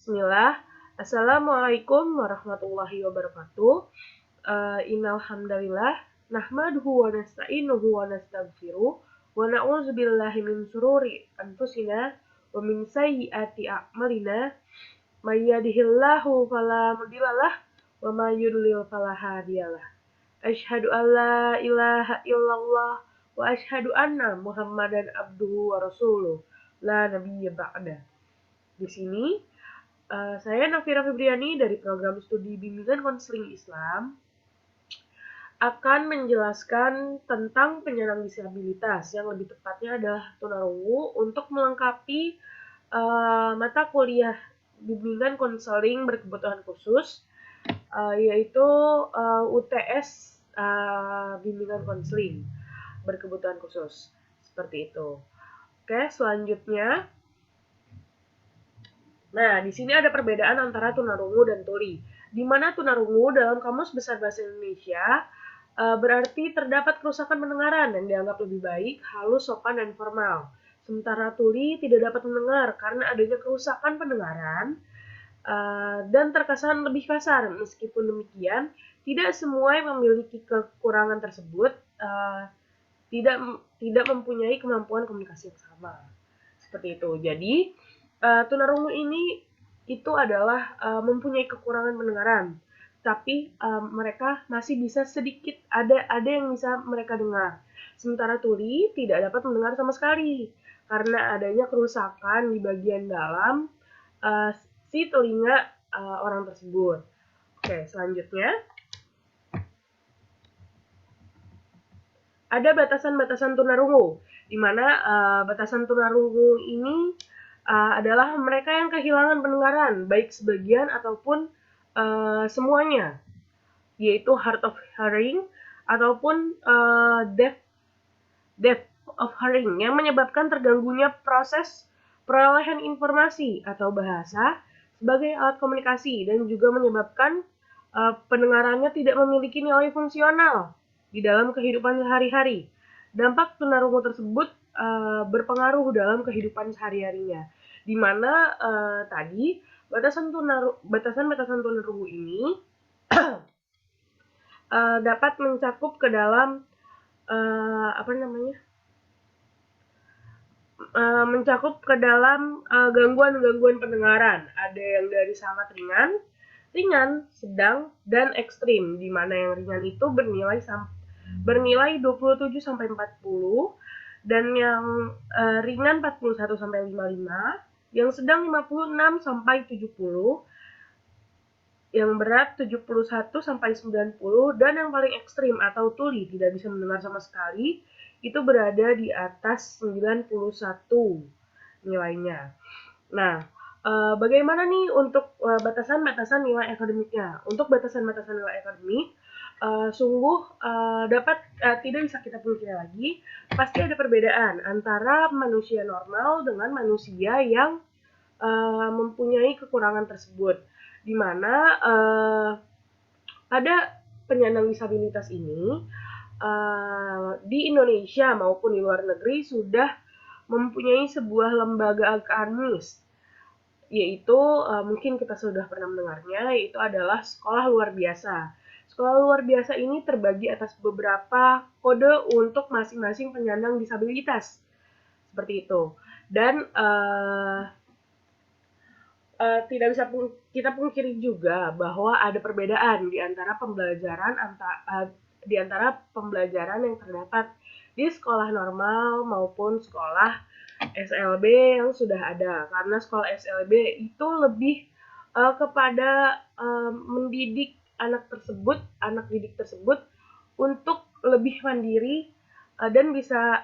Bismillah. Assalamualaikum warahmatullahi wabarakatuh. Innal hamdalillah nahmaduhu wa nasta'inuhu wa nastaghfiruh wa na'udzu billahi min syururi anfusina wa min sayyiati a'malina. May yahdihillahu fala mudhillalah wa may yudlil fala hadiyalah. Asyhadu an la ilaha illallah wa asyhadu anna Muhammadan abduhu wa rasuluh. La nabiyya ba'da. Di sini saya Nafira Febriani dari program studi bimbingan konseling Islam akan menjelaskan tentang penyandang disabilitas, yang lebih tepatnya adalah tunarungu, untuk melengkapi mata kuliah bimbingan konseling berkebutuhan khusus, yaitu UTS bimbingan konseling berkebutuhan khusus, seperti itu. Oke, selanjutnya. Nah, di sini ada perbedaan antara tunarungu dan tuli, di mana tunarungu dalam Kamus Besar Bahasa Indonesia berarti terdapat kerusakan pendengaran yang dianggap lebih baik, halus, sopan, dan formal. Sementara tuli tidak dapat mendengar karena adanya kerusakan pendengaran dan terkesan lebih kasar. Meskipun demikian, tidak semua yang memiliki kekurangan tersebut tidak mempunyai kemampuan komunikasi yang sama. Seperti itu. Jadi, tunarungu ini itu adalah mempunyai kekurangan pendengaran, tapi mereka masih bisa sedikit, ada yang bisa mereka dengar. Sementara tuli tidak dapat mendengar sama sekali karena adanya kerusakan di bagian dalam si telinga orang tersebut. Oke, selanjutnya ada batasan-batasan tunarungu, di mana batasan tunarungu ini adalah mereka yang kehilangan pendengaran, baik sebagian ataupun semuanya, yaitu hard of hearing ataupun deaf of hearing, yang menyebabkan terganggunya proses perolehan informasi atau bahasa sebagai alat komunikasi, dan juga menyebabkan pendengarannya tidak memiliki nilai fungsional di dalam kehidupan sehari-hari. Dampak tunarungu tersebut berpengaruh dalam kehidupan sehari-harinya, di mana tadi batasan-batasan tunarungu ini dapat mencakup ke dalam mencakup ke dalam gangguan-gangguan pendengaran. Ada yang dari sangat ringan, sedang, dan ekstrim, di mana yang ringan itu bernilai 27 sampai 40, dan yang ringan 41 sampai 55, yang sedang 56 sampai 70, yang berat 71 sampai 90, dan yang paling ekstrim atau tuli tidak bisa mendengar sama sekali itu berada di atas 91 nilainya. Nah, bagaimana nih untuk batasan-batasan nilai akademiknya? Untuk batasan-batasan nilai akademik, tidak bisa kita pungkiri lagi, pasti ada perbedaan antara manusia normal dengan manusia yang mempunyai kekurangan tersebut, di mana pada penyandang disabilitas ini di Indonesia maupun di luar negeri sudah mempunyai sebuah lembaga akademis, yaitu mungkin kita sudah pernah mendengarnya, yaitu adalah sekolah luar biasa. Sekolah luar biasa ini terbagi atas beberapa kode untuk masing-masing penyandang disabilitas, seperti itu. Dan tidak bisa kita pungkiri juga bahwa ada perbedaan di antara pembelajaran yang terdapat di sekolah normal maupun sekolah SLB yang sudah ada. Karena sekolah SLB itu lebih kepada mendidik anak didik tersebut untuk lebih mandiri dan bisa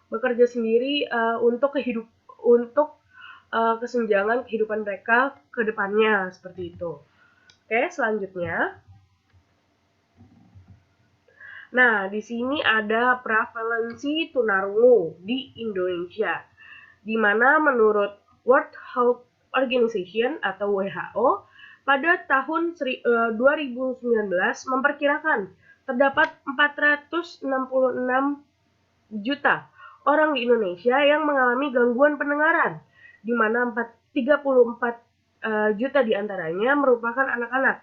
bekerja sendiri untuk kesenjangan kehidupan mereka ke depannya, seperti itu. Oke, selanjutnya. Nah, di sini ada prevalensi tunarungu di Indonesia, di mana menurut World Health Organization atau WHO pada tahun 2019 memperkirakan terdapat 466 juta orang di Indonesia yang mengalami gangguan pendengaran, di mana 34 juta diantaranya merupakan anak-anak.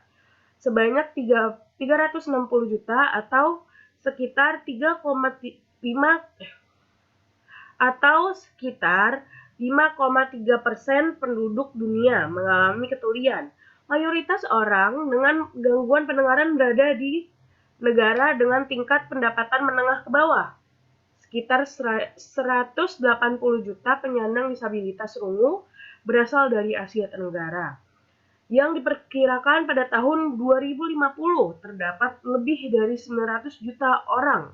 Sebanyak 360 juta atau sekitar 5,3% penduduk dunia mengalami ketulian. Mayoritas orang dengan gangguan pendengaran berada di negara dengan tingkat pendapatan menengah ke bawah. Sekitar 180 juta penyandang disabilitas rungu berasal dari Asia Tenggara. Yang diperkirakan pada tahun 2050 terdapat lebih dari 900 juta orang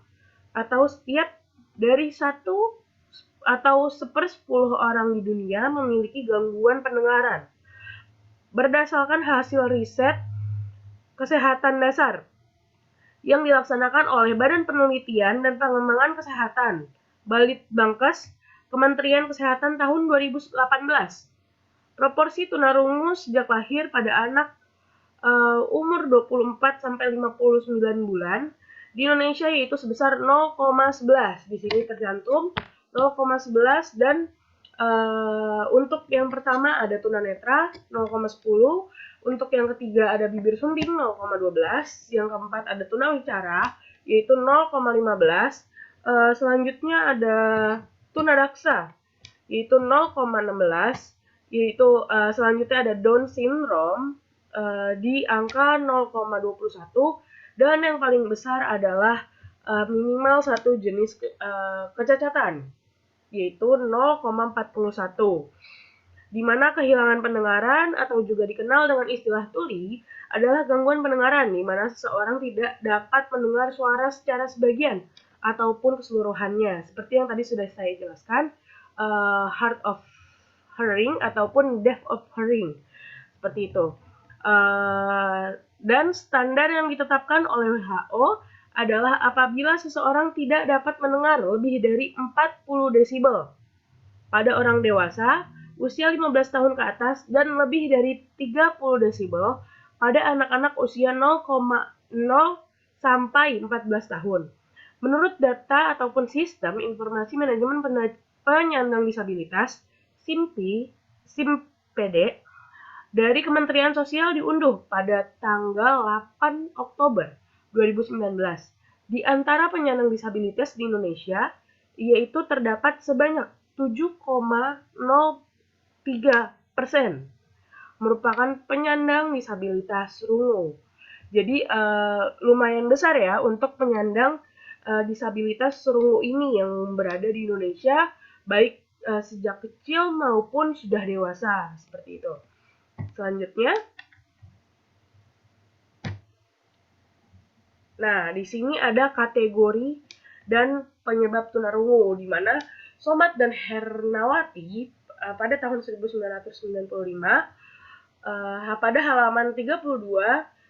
atau setiap dari 1/10 orang di dunia memiliki gangguan pendengaran. Berdasarkan hasil riset kesehatan dasar yang dilaksanakan oleh Badan Penelitian dan Pengembangan Kesehatan, Balitbangkes, Kementerian Kesehatan tahun 2018. Proporsi tunarungu sejak lahir pada anak umur 24-59 bulan di Indonesia yaitu sebesar 0,11. Di sini tercantum 0,11 dan untuk yang pertama ada tunanetra 0,10, untuk yang ketiga ada bibir sumbing 0,12, yang keempat ada tunawicara yaitu 0,15, selanjutnya ada tunadaksa yaitu 0,16, yaitu selanjutnya ada Down syndrome di angka 0,21, dan yang paling besar adalah minimal satu jenis kecacatan yaitu 0,41, di mana kehilangan pendengaran atau juga dikenal dengan istilah tuli adalah gangguan pendengaran di mana seseorang tidak dapat mendengar suara secara sebagian ataupun keseluruhannya, seperti yang tadi sudah saya jelaskan, hard of hearing ataupun deaf of hearing, seperti itu. Dan standar yang ditetapkan oleh WHO adalah apabila seseorang tidak dapat mendengar lebih dari 40 desibel pada orang dewasa usia 15 tahun ke atas dan lebih dari 30 desibel pada anak-anak usia 0,0 sampai 14 tahun. Menurut data ataupun Sistem Informasi Manajemen Penyandang Disabilitas SIMPD dari Kementerian Sosial diunduh pada tanggal 8 Oktober 2019. Di antara penyandang disabilitas di Indonesia, yaitu terdapat sebanyak 7,03% merupakan penyandang disabilitas rungu. Jadi lumayan besar ya untuk penyandang disabilitas rungu ini yang berada di Indonesia, baik sejak kecil maupun sudah dewasa, seperti itu. Selanjutnya, nah di sini ada kategori dan penyebab tunarungu, di mana Somat dan Hernawati pada tahun 1995 pada halaman 32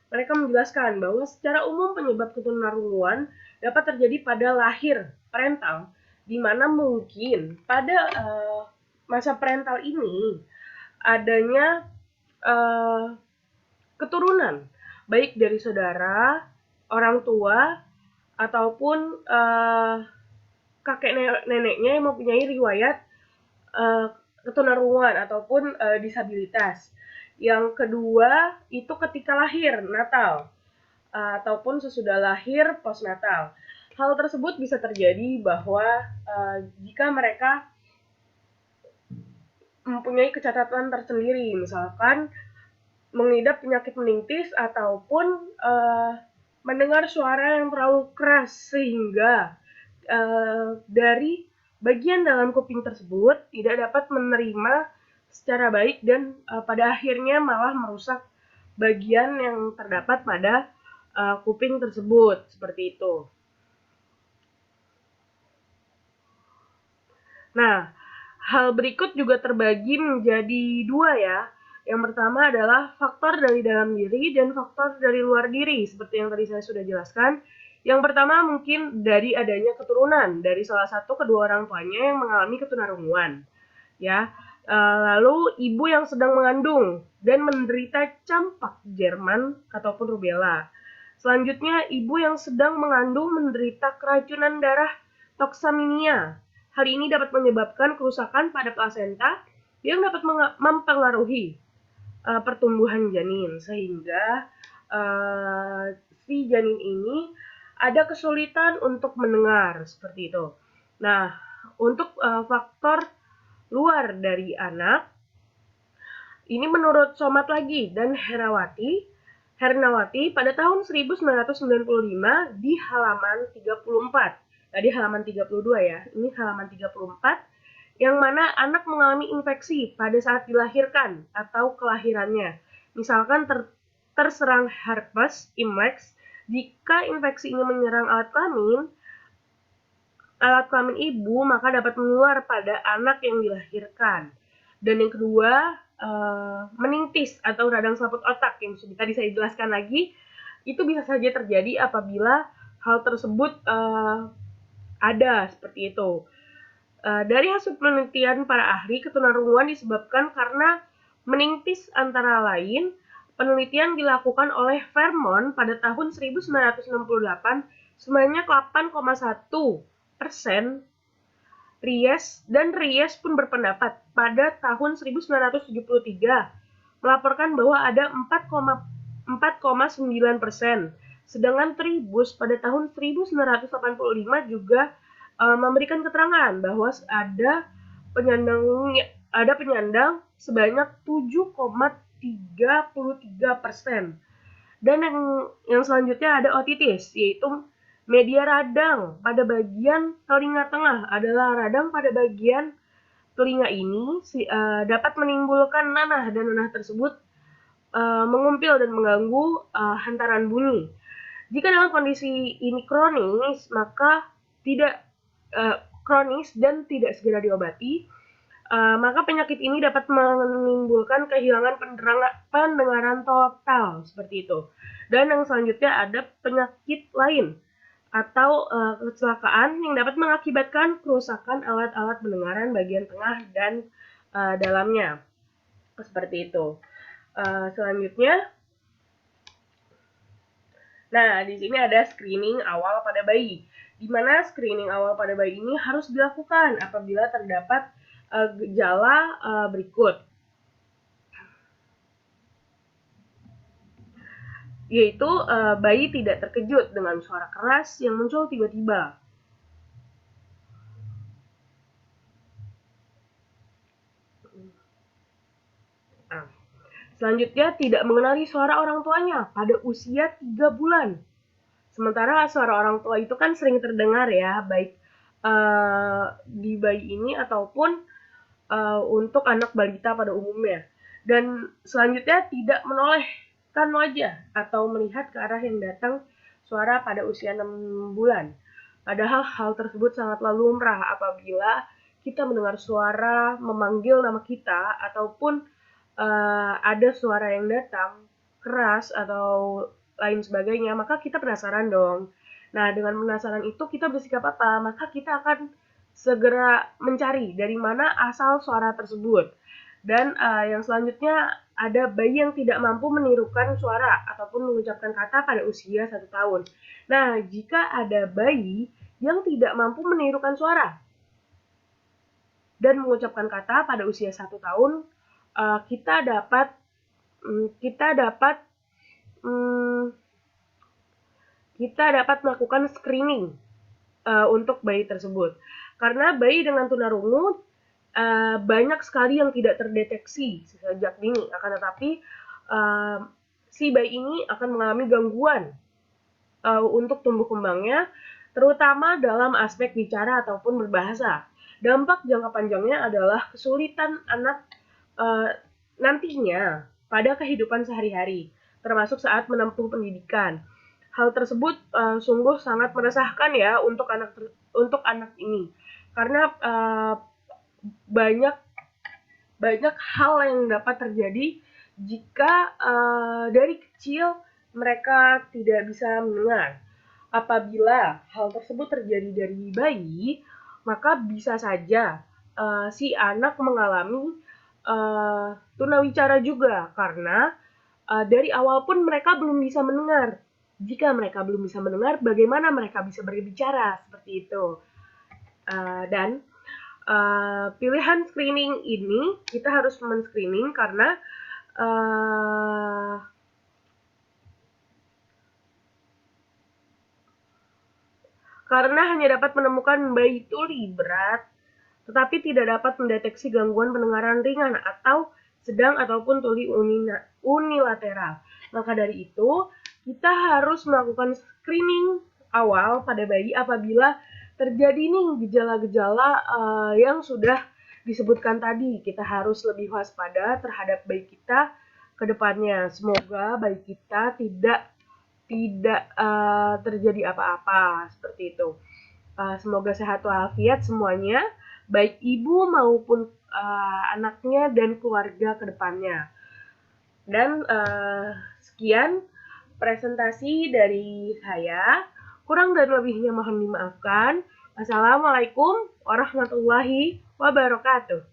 mereka menjelaskan bahwa secara umum penyebab ketunarunguan dapat terjadi pada lahir parental, di mana mungkin pada masa parental ini adanya keturunan, baik dari saudara, orang tua, ataupun kakek neneknya yang mempunyai riwayat ketunarungan ataupun disabilitas. Yang kedua itu ketika lahir, natal, ataupun sesudah lahir, postnatal. Hal tersebut bisa terjadi bahwa jika mereka mempunyai kecacatan tersendiri, misalkan mengidap penyakit meningitis ataupun mendengar suara yang terlalu keras sehingga dari bagian dalam kuping tersebut tidak dapat menerima secara baik dan pada akhirnya malah merusak bagian yang terdapat pada kuping tersebut, seperti itu. Nah, hal berikut juga terbagi menjadi dua ya. Yang pertama adalah faktor dari dalam diri dan faktor dari luar diri, seperti yang tadi saya sudah jelaskan. Yang pertama mungkin dari adanya keturunan dari salah satu kedua orang tuanya yang mengalami ketunarunguan, ya. Lalu ibu yang sedang mengandung dan menderita campak Jerman ataupun rubella. Selanjutnya ibu yang sedang mengandung menderita keracunan darah toxemia. Hal ini dapat menyebabkan kerusakan pada plasenta yang dapat mempengaruhi pertumbuhan janin, sehingga si janin ini ada kesulitan untuk mendengar, seperti itu. Nah, untuk faktor luar dari anak, ini menurut Somat lagi dan Hernawati pada tahun 1995 di halaman 34. Tadi halaman 32 ya, ini halaman 34, yang mana anak mengalami infeksi pada saat dilahirkan atau kelahirannya. Misalkan terserang herpes simplex, jika infeksi ini menyerang alat kelamin ibu, maka dapat menular pada anak yang dilahirkan. Dan yang kedua, meningitis atau radang selaput otak yang tadi saya jelaskan lagi, itu bisa saja terjadi apabila hal tersebut ada, seperti itu. Dari hasil penelitian para ahli, ketunarunguan disebabkan karena meningitis antara lain. Penelitian dilakukan oleh Vermont pada tahun 1968 sebanyak 8,1% Ries pun berpendapat pada tahun 1973 melaporkan bahwa ada 4,9%, sedangkan Tribus pada tahun 1985 juga memberikan keterangan bahwa ada penyandang sebanyak 7,33%. Dan yang selanjutnya ada otitis, yaitu media radang pada bagian telinga tengah. Adalah radang pada bagian telinga ini dapat menimbulkan nanah, dan nanah tersebut mengumpil dan mengganggu hantaran bunyi. Jika dalam kondisi ini kronis, maka tidak kronis dan tidak segera diobati, maka penyakit ini dapat menimbulkan kehilangan pendengaran total, seperti itu. Dan yang selanjutnya ada penyakit lain atau kecelakaan yang dapat mengakibatkan kerusakan alat-alat pendengaran bagian tengah dan dalamnya, seperti itu. Selanjutnya, nah di sini ada screening awal pada bayi, di mana screening awal pada bayi ini harus dilakukan apabila terdapat gejala berikut, yaitu bayi tidak terkejut dengan suara keras yang muncul tiba-tiba. Selanjutnya, tidak mengenali suara orang tuanya pada usia 3 bulan. Sementara suara orang tua itu kan sering terdengar ya, baik di bayi ini ataupun untuk anak balita pada umumnya. Dan selanjutnya, tidak menolehkan wajah atau melihat ke arah yang datang suara pada usia 6 bulan. Padahal hal tersebut sangatlah lumrah apabila kita mendengar suara memanggil nama kita ataupun ada suara yang datang keras atau lain sebagainya, maka kita penasaran dong. Nah, dengan penasaran itu kita bersikap apa? Maka kita akan segera mencari dari mana asal suara tersebut. Dan yang selanjutnya ada bayi yang tidak mampu menirukan suara ataupun mengucapkan kata pada usia 1 tahun. Nah, jika ada bayi yang tidak mampu menirukan suara dan mengucapkan kata pada usia 1 tahun, kita dapat melakukan screening untuk bayi tersebut. Karena bayi dengan tunarungu banyak sekali yang tidak terdeteksi sejak dini, akan tetapi si bayi ini akan mengalami gangguan untuk tumbuh kembangnya, terutama dalam aspek bicara ataupun berbahasa. Dampak jangka panjangnya adalah kesulitan anak nantinya pada kehidupan sehari-hari, termasuk saat menempuh pendidikan. Hal tersebut sungguh sangat meresahkan ya untuk anak ini, karena banyak hal yang dapat terjadi jika dari kecil mereka tidak bisa mendengar. Apabila hal tersebut terjadi dari bayi, maka bisa saja si anak mengalami tunawicara juga, karena dari awal pun mereka belum bisa mendengar. Jika mereka belum bisa mendengar, bagaimana mereka bisa berbicara, seperti itu. Dan pilihan screening ini kita harus men-screening karena hanya dapat menemukan bayi tuli berat, tetapi tidak dapat mendeteksi gangguan pendengaran ringan atau sedang ataupun tuli unilateral. Maka dari itu, kita harus melakukan screening awal pada bayi apabila terjadi nih gejala-gejala yang sudah disebutkan tadi. Kita harus lebih waspada terhadap bayi kita ke depannya. Semoga bayi kita tidak terjadi apa-apa seperti itu. Semoga sehat walafiat semuanya, baik ibu maupun anaknya dan keluarga ke depannya. Dan sekian presentasi dari saya. Kurang dan lebihnya mohon dimaafkan. Wassalamualaikum warahmatullahi wabarakatuh.